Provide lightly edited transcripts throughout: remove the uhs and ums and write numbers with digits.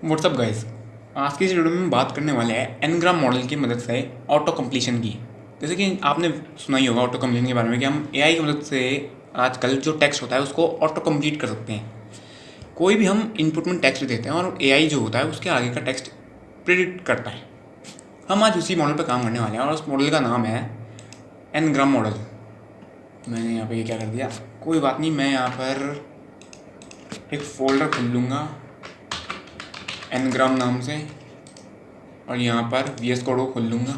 WhatsApp guys, आज की इस वीडियो में हम बात करने वाले हैं एनग्राम मॉडल की मदद से ऑटो कंप्लीशन की। जैसे कि आपने सुना ही होगा ऑटो कंप्लीशन के बारे में कि हम एआई की मदद से आजकल जो टेक्स्ट होता है उसको ऑटो कंप्लीट कर सकते हैं। कोई भी हम इनपुट में टेक्स्ट देते हैं और एआई जो होता है उसके आगे का टेक्स्ट प्रिडिक्ट करता है। हम आज उसी मॉडल पर काम करने वाले हैं और उस मॉडल का नाम है एनग्राम मॉडल। मैंने यहाँ पे ये क्या कर दिया, कोई बात नहीं। मैं यहाँ पर एक फ़ोल्डर खोल लूँगा एनग्राम नाम से और यहाँ पर VS कोड को खोल लूँगा।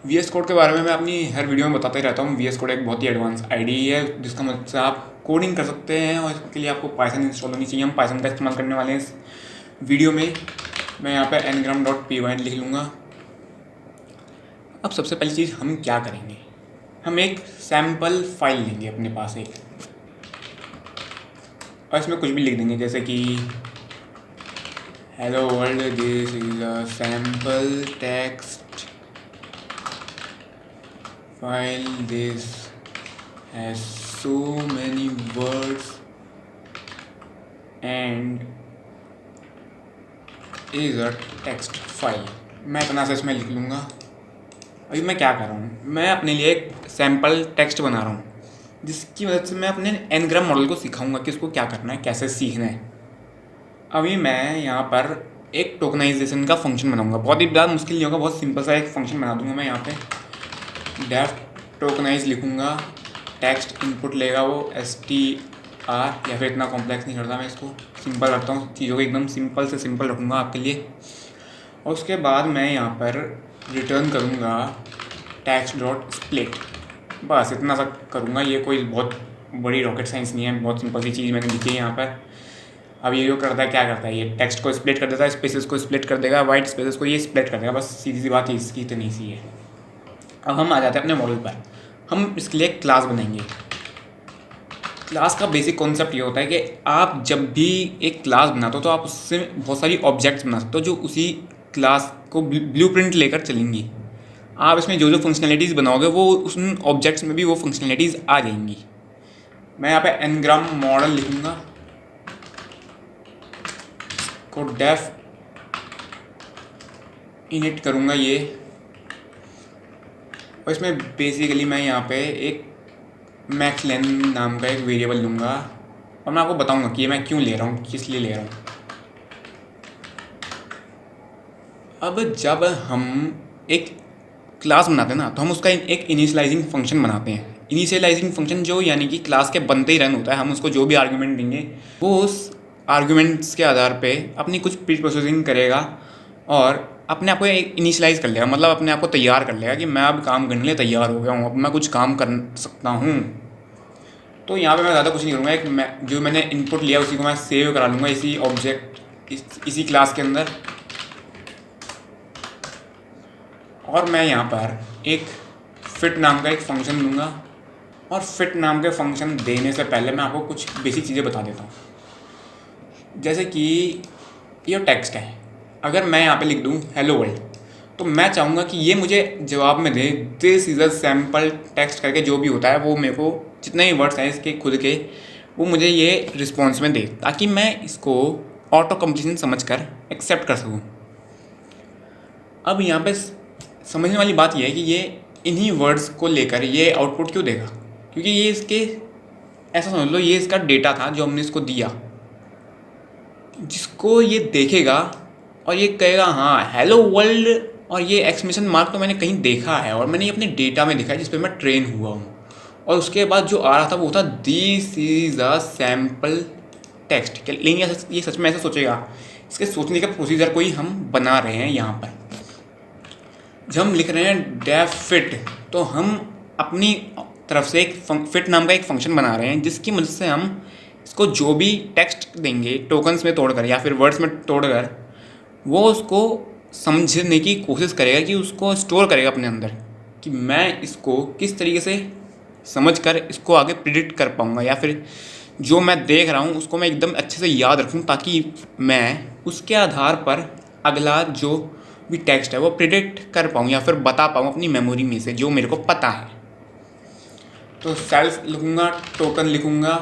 VS कोड के बारे में मैं अपनी हर वीडियो में बताता ही रहता हूँ। VS कोड एक बहुत ही एडवांस आईडी है जिसका मदद से आप कोडिंग कर सकते हैं और इसके लिए आपको पाइथन इंस्टॉल होनी चाहिए। हम पाइथन का इस्तेमाल करने वाले हैं इस वीडियो में। मैं यहाँ पर ngram.py लिख लूँगा। अब सबसे पहली चीज़ हम क्या करेंगे, हम एक सैम्पल फाइल लेंगे अपने पास एक, और इसमें कुछ भी लिख देंगे जैसे कि hello world, this is a sample text file, this has so many words and is a text file। मैं इतना सा इसमें लिख लूँगा। अभी मैं क्या कर रहा हूँ, मैं अपने लिए एक सैम्पल टेक्स्ट बना रहा हूँ जिसकी मदद से मैं अपने एनग्राम मॉडल को सिखाऊंगा कि उसको क्या करना है, कैसे सीखना है। अभी मैं यहाँ पर एक टोकनाइजेशन का फंक्शन बनाऊंगा। बहुत ही ज़्यादा मुश्किल नहीं होगा, बहुत सिंपल सा एक फंक्शन बना दूंगा मैं। यहाँ पे डेफ टोकनाइज लिखूंगा, टेक्स्ट इनपुट लेगा वो str, या फिर इतना कॉम्प्लेक्स नहीं करता मैं, इसको सिंपल रखता हूँ, चीज़ों को एकदम सिंपल से सिंपल रखूँगा आपके लिए। और उसके बाद मैं यहाँ पर रिटर्न करूँगा टेक्स्ट डॉट स्प्लिट। बस इतना सा करूँगा। ये कोई बहुत बड़ी रॉकेट साइंस नहीं है, बहुत सिंपल सी चीज़ मैंने लिखी है यहाँ पर। अब ये जो करता है, क्या करता है, ये टेक्स्ट को स्प्लिट कर देता है, स्पेसेस को स्प्लिट कर देगा, वाइट स्पेसेस को ये स्प्लिट कर देगा। बस सीधी सी बात इसकी इतनी सी है। अब हम आ जाते हैं अपने मॉडल पर। हम इसके लिए एक क्लास बनाएंगे। क्लास का बेसिक कॉन्सेप्ट ये होता है कि आप जब भी एक क्लास बनाते हो तो आप उससे बहुत सारी ऑब्जेक्ट्स बना सकते हो जो उसी क्लास को ब्लूप्रिंट लेकर चलेंगी। आप इसमें जो जो फंक्शनैलिटीज़ बनाओगे वो उन ऑब्जेक्ट्स में भी वो फंक्शनैलिटीज़ आ जाएंगी। मैं यहाँ पे एनग्राम मॉडल लिखूँगा को डेफ इनिट करूँगा ये, और इसमें बेसिकली मैं यहाँ पे एक मैक्स लेन नाम का एक वेरिएबल लूँगा और मैं आपको बताऊँगा कि ये मैं क्यों ले रहा हूँ, किस लिए ले रहा हूँ। अब जब हम एक क्लास बनाते हैं ना तो हम उसका एक इनिशियलाइजिंग फंक्शन बनाते हैं। इनिशियलाइजिंग फंक्शन जो यानी कि क्लास के बनते ही रन होता है। हम उसको जो भी आर्ग्यूमेंट देंगे वो उस आर्ग्यूमेंट्स के आधार पे अपनी कुछ प्री प्रोसेसिंग करेगा और अपने आप को एक इनिशियलाइज़ कर लेगा, मतलब अपने आप को तैयार कर लेगा कि मैं अब काम करने के लिए तैयार हो गया हूँ, अब मैं कुछ काम कर सकता हूँ। तो यहाँ पे मैं ज़्यादा कुछ नहीं करूँगा, एक जो मैंने इनपुट लिया उसी को मैं सेव करा लूँगा इसी ऑब्जेक्ट इसी क्लास के अंदर। और मैं यहाँ पर एक फिट नाम का एक फंक्शन दूँगा, और फिट नाम के फंक्शन देने से पहले मैं आपको कुछ बेसिक चीज़ें बता देता हूँ। जैसे कि ये टेक्स्ट है, अगर मैं यहाँ पे लिख दूँ हेलो वर्ल्ड तो मैं चाहूँगा कि ये मुझे जवाब में दे this is a sample text करके, जो भी होता है वो मेरे को जितने ही वर्ड्स हैं इसके खुद के वो मुझे ये रिस्पॉन्स में दे, ताकि मैं इसको ऑटो कंप्लीशन समझ कर एक्सेप्ट कर सकूँ। अब यहाँ पे समझने वाली बात यह है कि ये इन्हीं वर्ड्स को लेकर ये आउटपुट क्यों देगा, क्योंकि ये इसके ऐसा समझ लो ये इसका डेटा था जो हमने इसको दिया, जिसको ये देखेगा और ये कहेगा हाँ हेलो वर्ल्ड, और ये एक्सक्लेमेशन मार्क तो मैंने कहीं देखा है और मैंने ये अपने डेटा में देखा है जिस पे मैं ट्रेन हुआ हूँ। और उसके बाद जो आ रहा था वो था this is a sample text. लेकिन ये सच में ऐसा सोचेगा, इसके सोचने का प्रोसीजर कोई हम बना रहे हैं यहाँ पर। जब हम लिख रहे हैं डेफ फिट तो हम अपनी तरफ से एक फिट नाम का एक फंक्शन बना रहे हैं जिसकी मदद से हम इसको जो भी टेक्स्ट देंगे टोकन्स में तोड़कर या फिर वर्ड्स में तोड़कर वो उसको समझने की कोशिश करेगा, कि उसको स्टोर करेगा अपने अंदर कि मैं इसको किस तरीके से समझ कर इसको आगे प्रिडिक्ट कर पाऊँगा, या फिर जो मैं देख रहा हूँ उसको मैं एकदम अच्छे से याद रखूँ ताकि मैं उसके आधार पर अगला जो भी टेक्स्ट है वो प्रिडिक्ट कर पाऊँ या फिर बता पाऊँ अपनी मेमोरी में से जो मेरे को पता है। तो सेल्फ लिखूँगा, टोकन लिखूँगा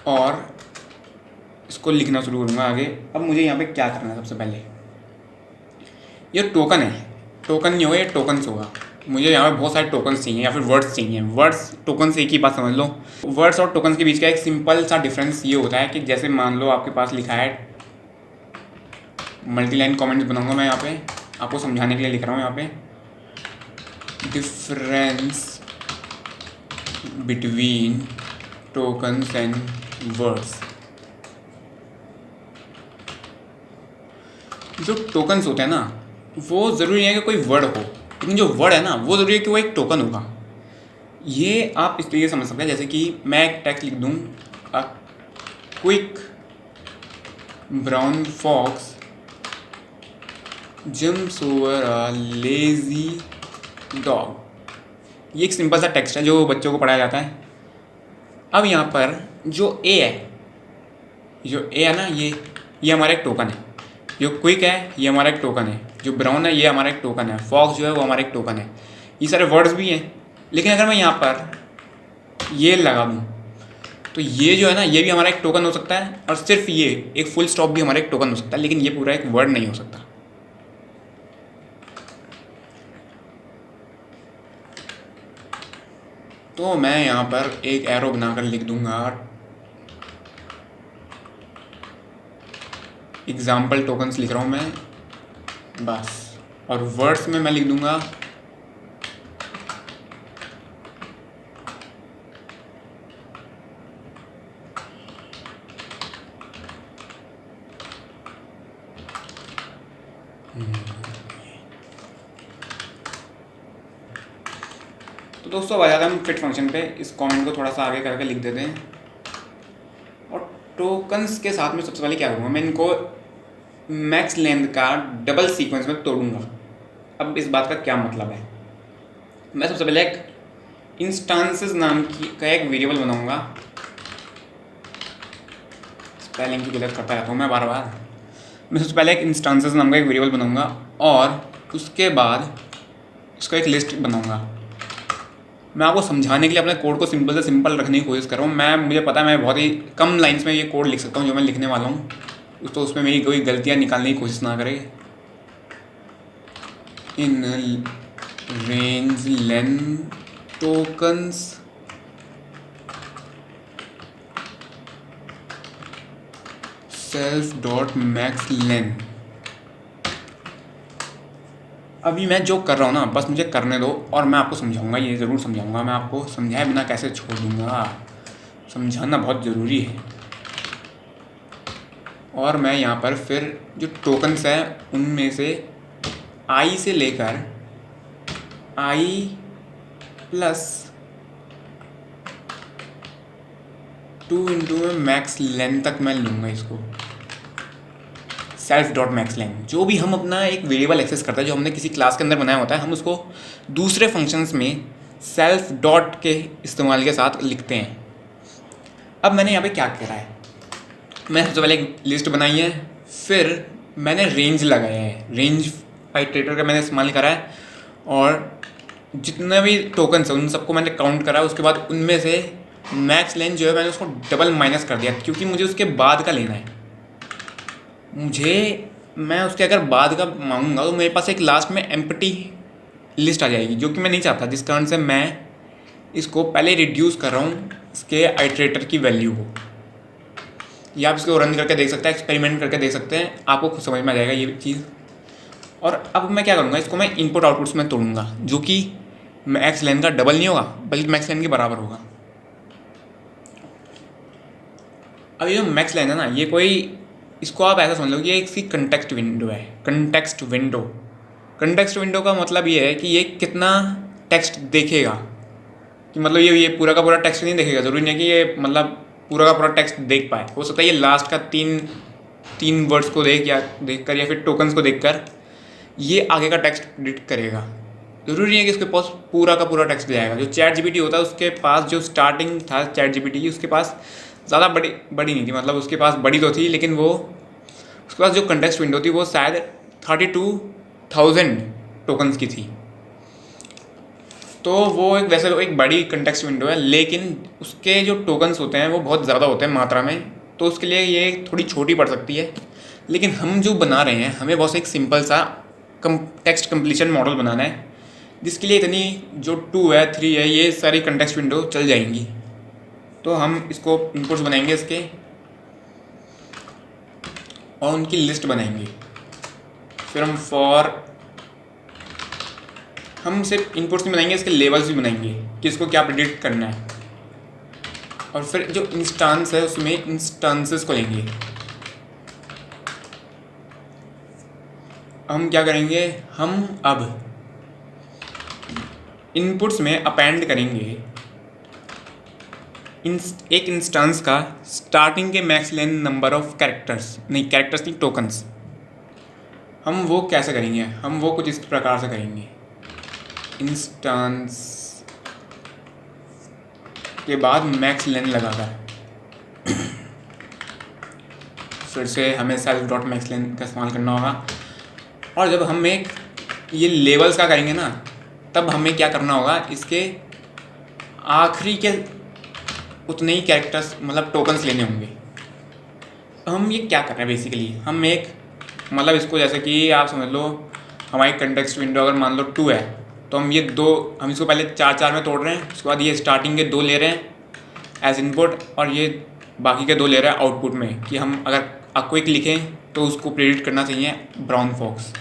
और इसको लिखना शुरू करूँगा आगे। अब मुझे यहाँ पे क्या करना है, सबसे पहले ये टोकन है, टोकन नहीं होगा ये टोकन्स होगा। मुझे यहाँ पे बहुत सारे टोकन्स चाहिए या फिर वर्ड्स चाहिए। वर्ड्स टोकन से एक ही बात समझ लो। वर्ड्स और टोकन्स के बीच का एक सिंपल सा डिफरेंस ये होता है कि जैसे मान लो आपके पास लिखा है, मल्टी लाइन कॉमेंट्स बनाऊंगा मैं यहाँ पे, आपको समझाने के लिए लिख रहा हूँ यहाँ पे, difference between tokens and words. जो टोकन्स होते हैं ना, वो ज़रूरी नहीं है कि कोई वर्ड हो, लेकिन जो वर्ड है ना वो ज़रूरी है कि वो एक टोकन होगा। ये आप इस तरीके समझ सकते हैं, जैसे कि मैं एक टेक्स्ट लिख दूँ, a quick brown fox jumps over a lazy dog. ये एक सिंपल सा टेक्स्ट है जो बच्चों को पढ़ाया जाता है। अब यहाँ पर जो ए है, जो ए है ना, ये हमारा एक टोकन है। जो क्विक है ये हमारा एक टोकन है, जो ब्राउन है ये हमारा एक टोकन है, फॉक्स जो है वो हमारा एक टोकन है। ये सारे वर्ड्स भी हैं, लेकिन अगर मैं यहाँ पर ये लगा दूँ तो ये जो है ना ये भी हमारा एक टोकन हो सकता है, और सिर्फ ये एक फुल स्टॉप भी हमारा एक टोकन हो सकता है, लेकिन ये पूरा एक वर्ड नहीं हो सकता। तो मैं यहाँ पर एक एरो बनाकर लिख दूंगा, एग्जाम्पल टोकन्स लिख रहा हूँ मैं बस। और वर्ड्स में मैं लिख दूंगा तो दोस्तों आ जाते हैं हम फिट फंक्शन पे। इस कमेंट को थोड़ा सा आगे करके लिख देते हैं। और टोकन्स के साथ में सबसे पहले क्या करूँगा, मैं इनको मैक्स लेंथ का डबल सीक्वेंस में तोड़ूंगा। अब इस बात का क्या मतलब है, मैं सबसे पहले एक इंस्टांसेस नाम का एक वेरिएबल बनाऊंगा। स्पेलिंग की गलत करता रहता हूँ मैं बार बार। मैं सबसे पहले एक इंस्टांसेस नाम का एक वेरिएबल बनाऊंगा और उसके बाद उसका एक लिस्ट बनाऊंगा। मैं आपको समझाने के लिए अपने कोड को सिंपल से सिंपल रखने की कोशिश कर रहा हूँ। मुझे पता है मैं बहुत ही कम लाइन्स में ये कोड लिख सकता हूँ जो मैं लिखने वाला हूँ, तो उसमें मेरी कोई गलतियाँ निकालने की कोशिश ना करें। In range length tokens self dot max length. अभी मैं जो कर रहा हूँ ना बस मुझे करने दो और मैं आपको समझाऊंगा, ये ज़रूर समझाऊंगा। मैं आपको समझाए बिना कैसे छोड़ दूँगा, समझाना बहुत ज़रूरी है। और मैं यहाँ पर फिर जो टोकन्स हैं उनमें से आई से लेकर आई प्लस 2 इंटू में मैक्स लेंथ तक मैं लूँगा इसको, सेल्फ डॉट मैक्स लेंथ। जो भी हम अपना एक वेरिएबल एक्सेस करते हैं, जो हमने किसी क्लास के अंदर बनाया होता है, हम उसको दूसरे फंक्शंस में सेल्फ डॉट के इस्तेमाल के साथ लिखते हैं। अब मैंने यहाँ पे क्या करा है, मैं सबसे पहले एक लिस्ट बनाई है, फिर मैंने रेंज लगाया है, रेंज आइटरेटर का मैंने इस्तेमाल करा है, और जितने भी टोकन्स हैं उन सबको मैंने काउंट करा। उसके बाद उनमें से मैक्स लेंथ जो है मैंने उसको डबल माइनस कर दिया, क्योंकि मुझे उसके बाद का लेना है। मैं उसके अगर बाद का मांगूंगा तो मेरे पास एक लास्ट में एम्प्टी लिस्ट आ जाएगी, जो कि मैं नहीं चाहता। जिस कारण से मैं इसको पहले रिड्यूस कर रहा हूँ इसके आइटरेटर की वैल्यू को। या आप इसको रन करके देख सकते हैं, एक्सपेरिमेंट करके देख सकते हैं, आपको खुद समझ में आ जाएगा ये चीज़। और अब मैं क्या करूँगा, इसको मैं इनपुट आउटपुट्स में तोड़ूंगा, जो कि मैक्स लेंथ का डबल नहीं होगा बल्कि मैक्स लेंथ के बराबर होगा। अब ये जो मैक्स लेंथ है ना, ये कोई, इसको आप ऐसा समझ लो कि ये इसकी कंटेक्स्ट विंडो है। कंटेक्स्ट विंडो का मतलब ये है कि ये कितना टेक्स्ट देखेगा, कि मतलब ये पूरा का पूरा टेक्स्ट नहीं देखेगा। ज़रूरी नहीं है कि ये मतलब पूरा का पूरा टेक्स्ट देख पाए, हो सकता है ये लास्ट का तीन वर्ड्स को देख कर या फिर टोकन्स को देखकर ये आगे का टेक्स्ट प्रिडिक्ट करेगा। ज़रूरी नहीं है कि उसके पास पूरा का पूरा टेक्स्ट जाएगा। जो चैट जीपीटी होता है उसके पास जो स्टार्टिंग था चैट जीपीटी की, उसके पास ज़्यादा बड़ी नहीं थी, मतलब उसके पास बड़ी तो थी, लेकिन वो उसके पास जो कंटेक्स्ट विंडो थी वो शायद 32,000 टोकन्स की थी। तो वो वैसे एक बड़ी कंटेक्स्ट विंडो है, लेकिन उसके जो टोकन्स होते हैं वो बहुत ज़्यादा होते हैं मात्रा में, तो उसके लिए ये थोड़ी छोटी पड़ सकती है, लेकिन हम जो बना रहे हैं हमें बहुत एक सिंपल सा टेक्स्ट कंप्लीशन मॉडल बनाना है, जिसके लिए इतनी जो 2 है 3 है ये सारी कंटेक्स्ट विंडो चल जाएंगी। तो हम इसको इनपुट्स बनाएंगे इसके और उनकी लिस्ट बनाएंगे। फिर हम सिर्फ इनपुट्स नहीं बनाएंगे, इसके लेवल्स भी बनाएंगे कि इसको क्या प्रेडिक्ट करना है। और फिर जो इंस्टांस है उसमें इंस्टांसेस को लेंगे। हम क्या करेंगे, हम अब इनपुट्स में अपेंड करेंगे एक इंस्टांस का स्टार्टिंग के max lane number of characters नहीं टोकन्स। हम वो कैसे करेंगे, हम वो कुछ इस प्रकार से करेंगे। इंस्टांस के बाद मैक्स लेन लगाकर फिर से हमें सेल्फ डॉट मैक्स लेन का इस्तेमाल करना होगा। और जब हम एक ये लेवल्स का करेंगे ना, तब हमें क्या करना होगा, इसके आखिरी के उतने ही कैरेक्टर्स मतलब टोकन्स लेने होंगे। हम ये क्या कर रहे हैं बेसिकली, हम एक मतलब इसको जैसे कि आप समझ लो हमारी कंटेक्स्ट विंडो अगर मान लो 2 है, तो हम इसको पहले 4 में तोड़ रहे हैं। उसके बाद ये स्टार्टिंग के 2 ले रहे हैं एज इनपुट और ये बाकी के 2 ले रहे हैं आउटपुट में, कि हम अगर क्विक लिखें तो उसको प्रेडिक्ट करना चाहिए ब्राउन फॉक्स।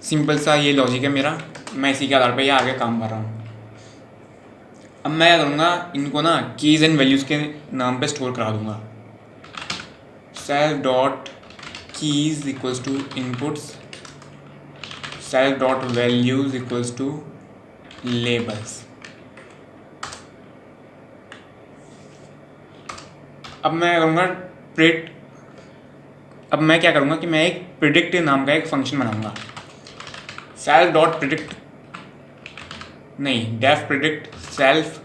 सिंपल सा ये लॉजिक है मेरा, मैं इसी के आधार पर यह आगे काम कर रहा हूँ। अब मैं क्या करूँगा, इनको ना कीज़ एंड वैल्यूज़ के नाम पे स्टोर करा दूँगा। Self dot keys equals to inputs, self dot values equals to labels. अब मैं क्या करूँगा कि मैं एक प्रिडिक्ट नाम का एक फंक्शन बनाऊँगा। सेल्फ डॉट प्रिडिक्ट नहीं डेफ प्रिडिक्ट सेल्फ।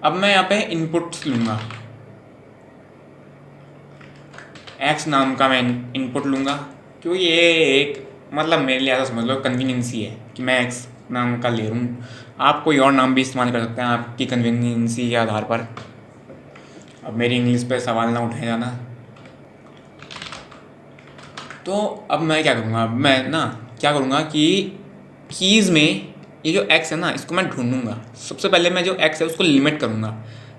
अब मैं यहाँ पे इनपुट्स लूँगा, एक्स नाम का मैं इनपुट लूँगा, क्योंकि ये एक मतलब मेरे लिए ऐसा समझ लो कन्वीनियंसी है कि मैं एक्स नाम का ले रहा हूँ। आप कोई और नाम भी इस्तेमाल कर सकते हैं आपकी कन्वीनियंसी के आधार पर। अब मेरी इंग्लिश पे सवाल ना उठाया जाना। तो अब मैं क्या करूँगा कि कीज़ में ये जो एक्स है ना, इसको मैं ढूंढूंगा। सबसे पहले मैं जो एक्स है उसको लिमिट करूँगा।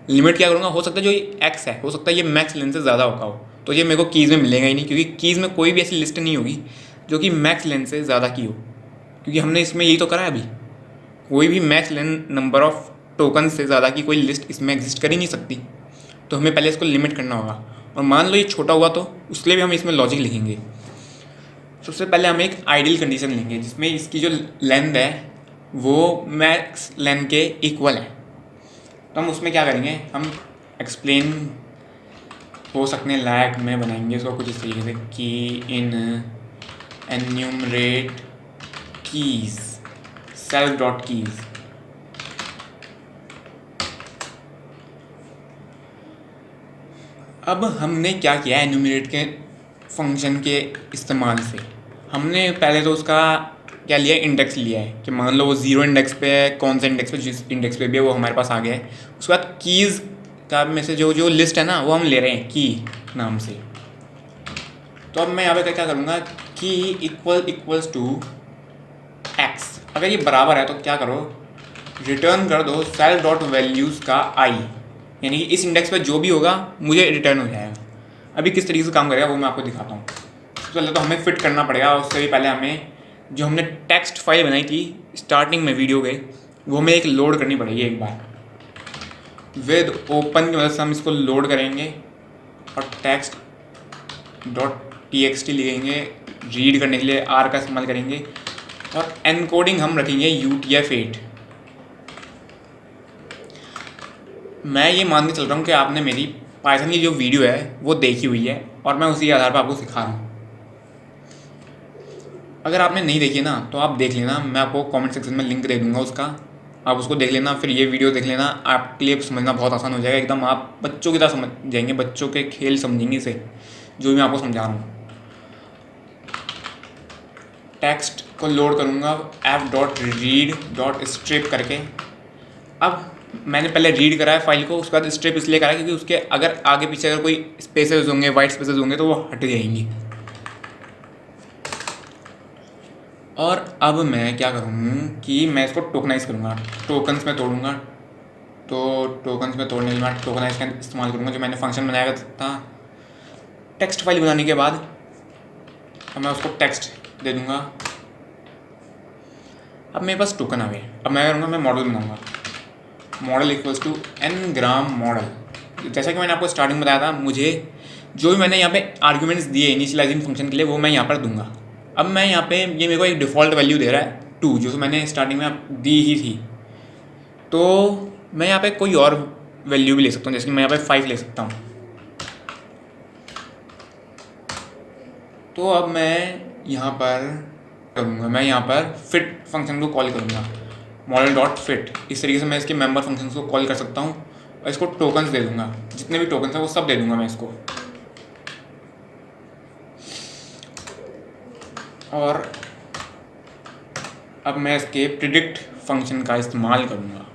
लिमिट क्या करूँगा, हो सकता है जो ये एक्स है हो सकता है ये मैक्स लेन से ज़्यादा होगा हो, तो ये मेरे को कीज़ में मिलेगा ही नहीं, क्योंकि कीज़ में कोई भी ऐसी लिस्ट नहीं होगी जो कि मैक्स लेन से ज़्यादा की हो, क्योंकि हमने इसमें यही तो करा है अभी। कोई भी max lane number of token से ज़्यादा की कोई लिस्ट इसमें एग्जिस्ट कर ही नहीं सकती। तो हमें पहले इसको लिमिट करना होगा। और मान लो ये छोटा हुआ तो उसके लिए भी हम इसमें लॉजिक लिखेंगे। सबसे पहले हम एक आइडियल कंडीशन लेंगे जिसमें इसकी जो लेंथ है वो मैक्स लेंथ के इक्वल है। तो हम उसमें क्या करेंगे, हम एक्सप्लेन हो सकने लायक में बनाएंगे इसको कुछ इस तरीके से कि in enumerate keys self dot keys. अब हमने क्या किया एन्यूमरेट के फंक्शन के इस्तेमाल से, हमने पहले तो उसका क्या लिया, इंडेक्स लिया है कि मान लो वो 0 इंडेक्स पे है, कौन सा इंडेक्स पे, जिस इंडेक्स पे भी है वो हमारे पास आ गया है। उसके बाद कीज़ का में से जो लिस्ट है ना वो हम ले रहे हैं की नाम से। तो अब मैं यहाँ पे क्या करूँगा कि इक्वल्स टू एक्स। अगर ये बराबर है तो क्या करो, रिटर्न कर दो सेल्फ डॉट वैल्यूज़ का आई, यानी कि इस इंडेक्स पे जो भी होगा मुझे रिटर्न हो जाएगा। अभी किस तरीके से काम करेगा वो मैं आपको दिखाता हूँ। सबसे पहले तो हमें फिट करना पड़ेगा, उससे भी पहले हमें जो हमने टेक्स्ट फाइल बनाई थी स्टार्टिंग में वीडियो के, वो हमें एक लोड करनी पड़ेगी एक बार। विद ओपन की मदद से हम इसको लोड करेंगे और टेक्स्ट डॉट txt लिखेंगे, रीड करने के लिए आर का इस्तेमाल करेंगे और एनकोडिंग हम रखेंगे UTF-8। मैं ये मान के चल रहा हूँ कि आपने मेरी पाइथन की जो वीडियो है वो देखी हुई है और मैं उसी आधार पर आपको सिखा रहा हूँ। अगर आपने नहीं देखी ना तो आप देख लेना, मैं आपको कमेंट सेक्शन में लिंक दे दूँगा उसका, आप उसको देख लेना। फिर ये वीडियो देख लेना, आपके लिए समझना बहुत आसान हो जाएगा एकदम। आप बच्चों की तरह समझ जाएंगे, बच्चों के खेल समझेंगे इसे, जो भी मैं आपको समझा रहा हूँ। टेक्स्ट को लोड करूँगा f.read.strip करके। अब मैंने पहले रीड करा है फाइल को, उसके बाद स्ट्रिप इसलिए करा है क्योंकि उसके अगर आगे पीछे अगर कोई स्पेसेस होंगे, वाइट स्पेसेस होंगे तो वो हट जाएंगी। और अब मैं क्या करूँ कि मैं इसको टोकनाइज करूँगा, टोकन्स में तोड़ूँगा। तो टोकन्स में तोड़ने के बाद टोकनाइज का इस्तेमाल करूँगा, जो मैंने फंक्शन बनाया था टेक्स्ट फाइल बनाने के बाद। अब मैं उसको टेक्स्ट दे दूँगा। अब मेरे पास टोकन आ गए। अब मैं करूँगा, मैं मॉडल बनाऊँगा, model equals to n-gram model. जैसा कि मैंने आपको स्टार्टिंग में बताया था, मुझे जो भी मैंने यहाँ पे आर्ग्यूमेंट्स दिए इनिशियलाइजिंग फंक्शन के लिए वो मैं यहाँ पर दूंगा। अब मैं यहाँ पे ये मेरे को एक डिफ़ॉल्ट वैल्यू दे रहा है 2, जो मैंने स्टार्टिंग में दी ही थी। तो मैं यहाँ पे कोई और वैल्यू भी ले सकता हूँ, जैसे कि मैं यहाँ पे 5 ले सकता हूँ। तो अब मैं यहाँ पर करूँगा, मैं यहाँ पर फिट फंक्शन को कॉल करूँगा, मॉडल डॉट फिट। इस तरीके से मैं इसके मेंबर फंक्शन को कॉल कर सकता हूँ और इसको टोकन्स दे दूँगा, जितने भी टोकन्स हैं वो सब दे दूँगा मैं इसको। और अब मैं इसके प्रिडिक्ट फंक्शन का इस्तेमाल करूँगा,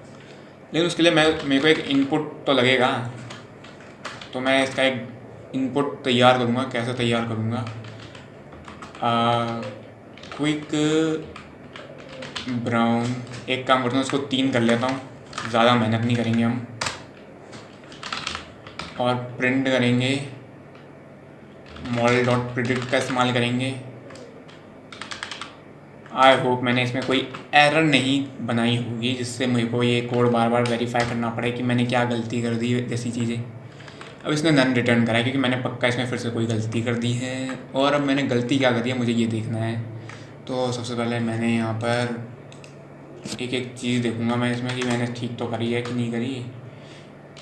लेकिन उसके लिए मेरे को एक इनपुट तो लगेगा। तो मैं इसका एक इनपुट तैयार करूँगा। कैसे तैयार करूँगा? क्विक ब्राउन, एक काम करता हूँ, उसको 3 कर लेता हूँ, ज़्यादा मेहनत नहीं करेंगे हम। और प्रिंट करेंगे, मॉडल डॉट प्रिडिक्ट का इस्तेमाल करेंगे। आई होप मैंने इसमें कोई एरर नहीं बनाई होगी जिससे मुझे को ये कोड बार बार वेरीफाई करना पड़े कि मैंने क्या गलती कर दी जैसी चीज़ें। अब इसने नन रिटर्न करा है क्योंकि मैंने पक्का इसमें फिर से कोई गलती कर दी है। और अब मैंने गलती क्या कर दी है मुझे ये देखना है। तो सबसे पहले मैंने यहाँ पर एक एक चीज़ देखूँगा मैं इसमें कि मैंने ठीक तो करी है कि नहीं करी।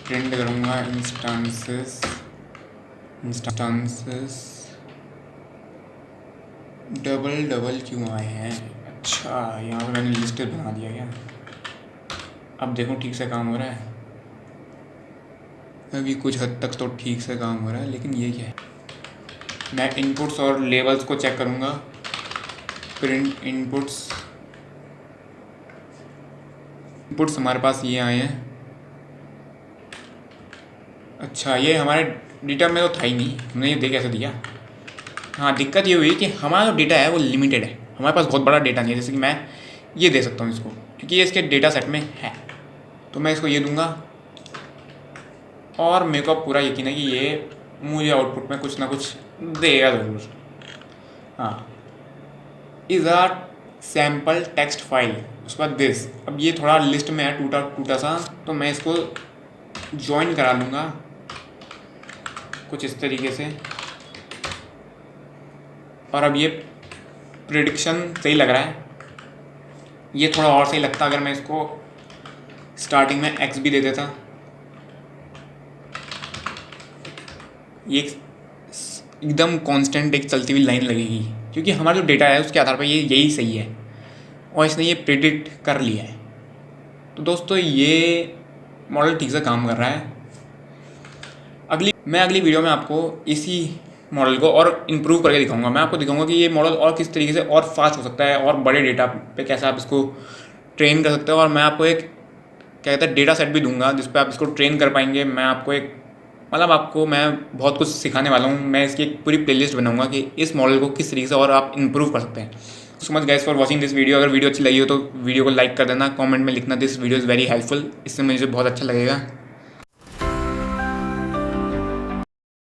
प्रिंट करूँगा इंस्टांसेस डबल क्यों आए हैं? अच्छा, यहाँ पे मैंने लिस्ट बना दिया क्या? अब देखो ठीक से काम हो रहा है। अभी कुछ हद तक तो ठीक से काम हो रहा है, लेकिन ये क्या है? मैं इनपुट्स और लेबल्स को चेक करूँगा। प्रिंट इनपुट्स हमारे पास ये आए हैं। अच्छा, ये हमारे डेटा में तो था ही नहीं, हमने ये दे कैसे दिया? हाँ, दिक्कत ये हुई कि हमारा जो डेटा है वो लिमिटेड है, हमारे पास बहुत बड़ा डेटा नहीं है। जैसे कि मैं ये दे सकता हूँ इसको, क्योंकि ये इसके डेटा सेट में है। तो मैं इसको ये दूंगा और मेरे को पूरा यकीन है कि ये मुझे आउटपुट में कुछ ना कुछ देगा ज़रूर। हाँ, is a sample text file. उसके बाद दिस, अब ये थोड़ा लिस्ट में है टूटा सा, तो मैं इसको ज्वाइन करा लूँगा कुछ इस तरीके से। और अब ये प्रिडिक्शन सही लग रहा है। ये थोड़ा और सही लगता अगर मैं इसको स्टार्टिंग में x भी दे देता। ये एकदम कांस्टेंट एक चलती हुई लाइन लगेगी, क्योंकि हमारा जो डेटा है उसके आधार पर ये यही सही है और इसने ये प्रिडिक्ट कर लिया है। तो दोस्तों, ये मॉडल ठीक से काम कर रहा है। मैं अगली वीडियो में आपको इसी मॉडल को और इम्प्रूव करके दिखाऊंगा। मैं आपको दिखाऊंगा कि ये मॉडल और किस तरीके से और फास्ट हो सकता है और बड़े डेटा पे कैसे आप इसको ट्रेन कर सकते हो। और मैं आपको एक क्या कहते हैं डेटा सेट भी दूंगा जिस पे आप इसको ट्रेन कर पाएंगे। मैं आपको आपको मैं बहुत कुछ सिखाने वाला हूँ। मैं इसकी एक पूरी प्लेलिस्ट बनाऊंगा कि इस मॉडल को किस तरीके से और आप इम्प्रूव कर सकते हैं। So much guys for watching this video. अगर वीडियो अच्छी लगी हो तो वीडियो को लाइक कर देना, कमेंट में लिखना this video is very helpful. इससे मुझे बहुत अच्छा लगेगा।